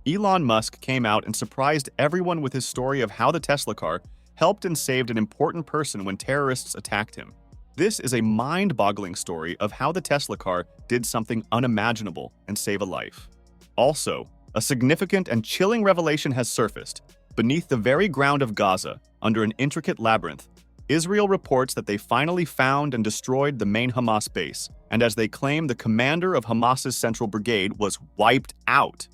Elon Musk came out and surprised everyone with his story of how the Tesla car helped and saved an important person when terrorists attacked him. This is a mind-boggling story of how the Tesla car did something unimaginable and save a life. Also, a significant and chilling revelation has surfaced. Beneath the very ground of Gaza, under an intricate labyrinth, Israel reports that they finally found and destroyed the main Hamas base, and as they claim, the commander of Hamas's Central Brigade was wiped out.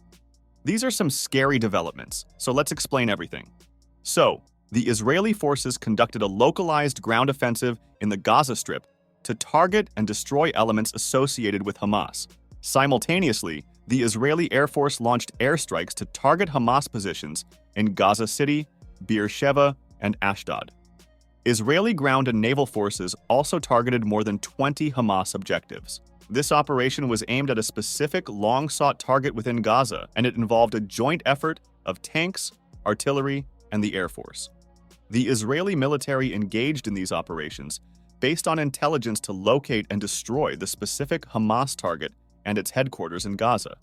These are some scary developments, so let's explain everything. So, the Israeli forces conducted a localized ground offensive in the Gaza Strip to target and destroy elements associated with Hamas. Simultaneously, the Israeli Air Force launched airstrikes to target Hamas positions in Gaza City, Beersheba, and Ashdod. Israeli ground and naval forces also targeted more than 20 Hamas objectives. This operation was aimed at a specific long-sought target within Gaza, and it involved a joint effort of tanks, artillery, and the Air Force. The Israeli military engaged in these operations based on intelligence to locate and destroy the specific Hamas target and its headquarters in Gaza.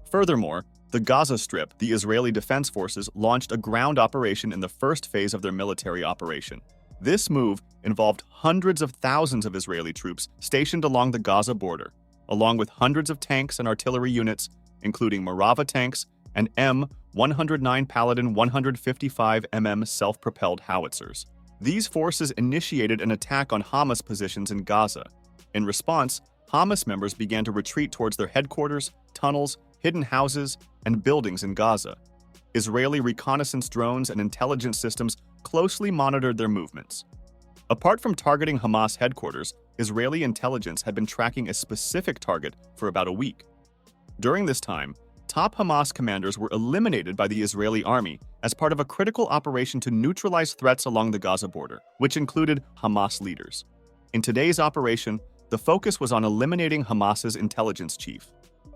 Furthermore, the Gaza Strip, the Israeli Defense Forces launched a ground operation in the first phase of their military operation. This move involved hundreds of thousands of Israeli troops stationed along the Gaza border, along with hundreds of tanks and artillery units, including Marava tanks and M109 Paladin 155mm self-propelled howitzers. These forces initiated an attack on Hamas positions in Gaza. In response, Hamas members began to retreat towards their headquarters, tunnels, hidden houses, and buildings in Gaza. Israeli reconnaissance drones and intelligence systems closely monitored their movements. Apart from targeting Hamas headquarters, Israeli intelligence had been tracking a specific target for about a week. During this time, top Hamas commanders were eliminated by the Israeli army as part of a critical operation to neutralize threats along the Gaza border, which included Hamas leaders. In today's operation, the focus was on eliminating Hamas's intelligence chief.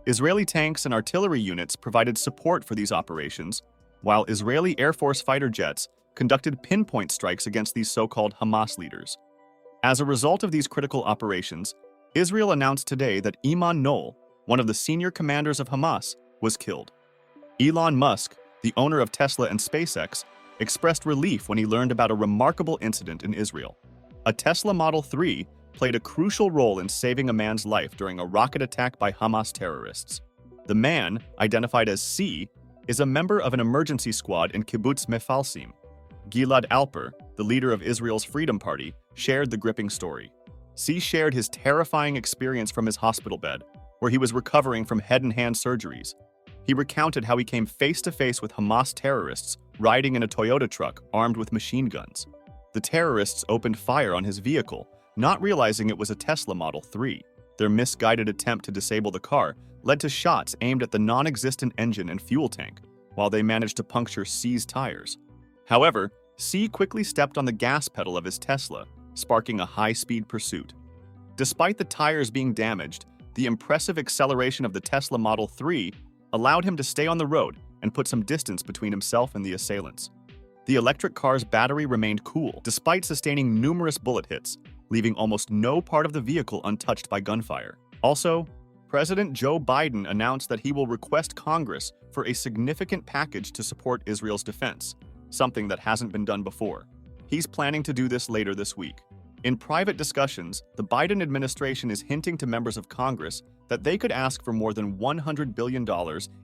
Israeli tanks and artillery units provided support for these operations, while Israeli Air Force fighter jets conducted pinpoint strikes against these so-called Hamas leaders. As a result of these critical operations, Israel announced today that Iman Noel, one of the senior commanders of Hamas, was killed. Elon Musk, the owner of Tesla and SpaceX, expressed relief when he learned about a remarkable incident in Israel. A Tesla Model 3 played a crucial role in saving a man's life during a rocket attack by Hamas terrorists. The man, identified as C, is a member of an emergency squad in Kibbutz Mefalsim. Gilad Alper, the leader of Israel's Freedom Party, shared the gripping story. C shared his terrifying experience from his hospital bed, where he was recovering from head and hand surgeries. He recounted how he came face-to-face with Hamas terrorists riding in a Toyota truck armed with machine guns. The terrorists opened fire on his vehicle, not realizing it was a Tesla Model 3. Their misguided attempt to disable the car led to shots aimed at the non-existent engine and fuel tank, while they managed to puncture C's tires. However, C quickly stepped on the gas pedal of his Tesla, sparking a high-speed pursuit. Despite the tires being damaged, the impressive acceleration of the Tesla Model 3 allowed him to stay on the road and put some distance between himself and the assailants. The electric car's battery remained cool, despite sustaining numerous bullet hits, leaving almost no part of the vehicle untouched by gunfire. Also, President Joe Biden announced that he will request Congress for a significant package to support Israel's defense, something that hasn't been done before. He's planning to do this later this week. In private discussions, the Biden administration is hinting to members of Congress that they could ask for more than $100 billion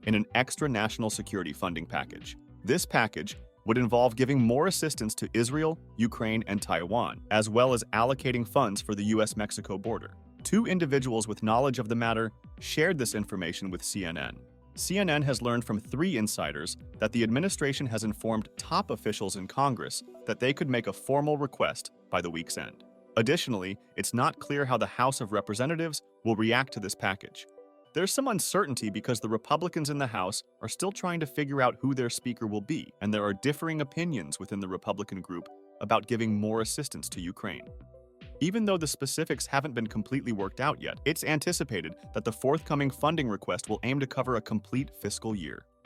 in an extra national security funding package. This package would involve giving more assistance to Israel, Ukraine, and Taiwan, as well as allocating funds for the US-Mexico border. Two individuals with knowledge of the matter shared this information with CNN. CNN has learned from 3 insiders that the administration has informed top officials in Congress that they could make a formal request by the week's end. Additionally, it's not clear how the House of Representatives will react to this package. There's some uncertainty because the Republicans in the House are still trying to figure out who their speaker will be, and there are differing opinions within the Republican group about giving more assistance to Ukraine. Even though the specifics haven't been completely worked out yet, it's anticipated that the forthcoming funding request will aim to cover a complete fiscal year.